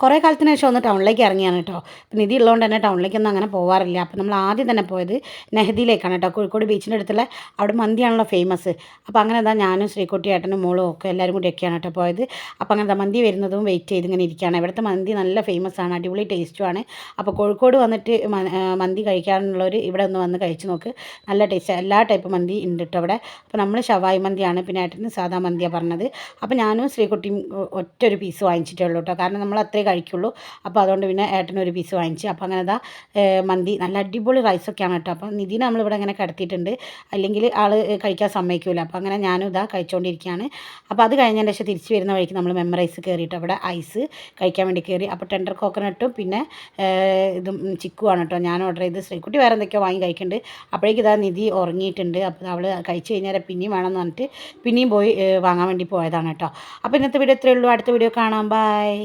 കുറേ കാലത്തിന് ശേഷം ഒന്ന് ടൗണിലേക്ക് ഇറങ്ങിയാണ് കേട്ടോ. അപ്പം നിധി ഉള്ളതുകൊണ്ട് തന്നെ ടൗണിലേക്കൊന്നും അങ്ങനെ പോകാറില്ല. അപ്പോൾ നമ്മൾ ആദ്യം തന്നെ പോയത് നെഹദിയിലേക്കാണ് കേട്ടോ. കോഴിക്കോട് ബീച്ചിൻ്റെ അടുത്തുള്ള അവിടെ മന്തിയാണല്ലോ ഫേമസ്. അപ്പോൾ അങ്ങനെ എന്താ ഞാനും ശ്രീകുട്ടി ഏട്ടനും മോളും ഒക്കെ എല്ലാവരും കൂടിയൊക്കെയാണ് കേട്ടോ പോയത്. അപ്പോൾ അങ്ങനെ മന്തി വരുന്നതും വെയിറ്റ് ചെയ്ത് ഇങ്ങനെ ഇരിക്കുകയാണ്. ഇവിടുത്തെ മന്തി നല്ല ഫേമസ് ആണ്, അടിപൊളി ടേസ്റ്റുമാണ്. അപ്പോൾ കോഴിക്കോട് വന്നിട്ട് മന്തി കഴിക്കാനുള്ളവർ ഇവിടെ ഒന്ന് വന്ന് കഴിച്ച് നോക്ക്, നല്ല ടേസ്റ്റ്. എല്ലാ ടൈപ്പ് മന്തി ഉണ്ട് കേട്ടോ അവിടെ. അപ്പോൾ നമ്മൾ ഷവായി മന്തിയാണ്, പിന്നെ ഏട്ടന് സാധാ മന്തിയാണ് പറഞ്ഞത്. അപ്പോൾ ഞാനും ശ്രീകുട്ടിയും ഒറ്റൊരു പീസ് വാങ്ങിച്ചിട്ടേ ഉള്ളൂ കേട്ടോ, കാരണം നമ്മൾ അത്രേ കഴിക്കുള്ളൂ. അപ്പോൾ അതുകൊണ്ട് പിന്നെ ഏട്ടനൊരു പീസ് വാങ്ങിച്ച്. അപ്പോൾ അങ്ങനെ ഇതാ മന്തി നല്ല അടിപൊളി റൈസൊക്കെയാണ് കേട്ടോ. അപ്പോൾ നിധിനെ നമ്മളിവിടെ ഇങ്ങനെ കിടത്തിയിട്ടുണ്ട്, അല്ലെങ്കിൽ ആൾ കഴിക്കാൻ സമ്മതിക്കില്ല. അപ്പോൾ അങ്ങനെ ഞാനും ഇതാ കഴിച്ചുകൊണ്ടിരിക്കുകയാണ്. അപ്പോൾ അത് കഴിഞ്ഞതിന് ശേഷം തിരിച്ച് വരുന്ന വഴിക്ക് നമ്മൾ മെമ്മറൈസ് കയറിയിട്ട് അവിടെ ഐസ് കഴിക്കാൻ വേണ്ടി കയറി. അപ്പോൾ ടെൻഡർ കോക്കനട്ടും പിന്നെ ഇതും ചിക്കുവാണ് കേട്ടോ ഞാൻ ഓർഡർ ചെയ്ത്. ശ്രീകുട്ടി വേറെ എന്തൊക്കെയോ വാങ്ങി കഴിക്കുന്നുണ്ട്. അപ്പോഴേക്കും ഇതാ നിധി ഉറങ്ങിയിട്ടുണ്ട്. അപ്പോൾ അവൾ കഴിച്ച് കഴിഞ്ഞാൽ പിന്നെയും വേണമെന്ന് പറഞ്ഞിട്ട് പിന്നെയും പോയി വാങ്ങാൻ വേണ്ടി പോയതാണ് കേട്ടോ. അപ്പോൾ ഇന്നത്തെ വീഡിയോ ഇത്രയേ ഉള്ളൂ. അടുത്ത വീഡിയോ കാണാം. ബൈ.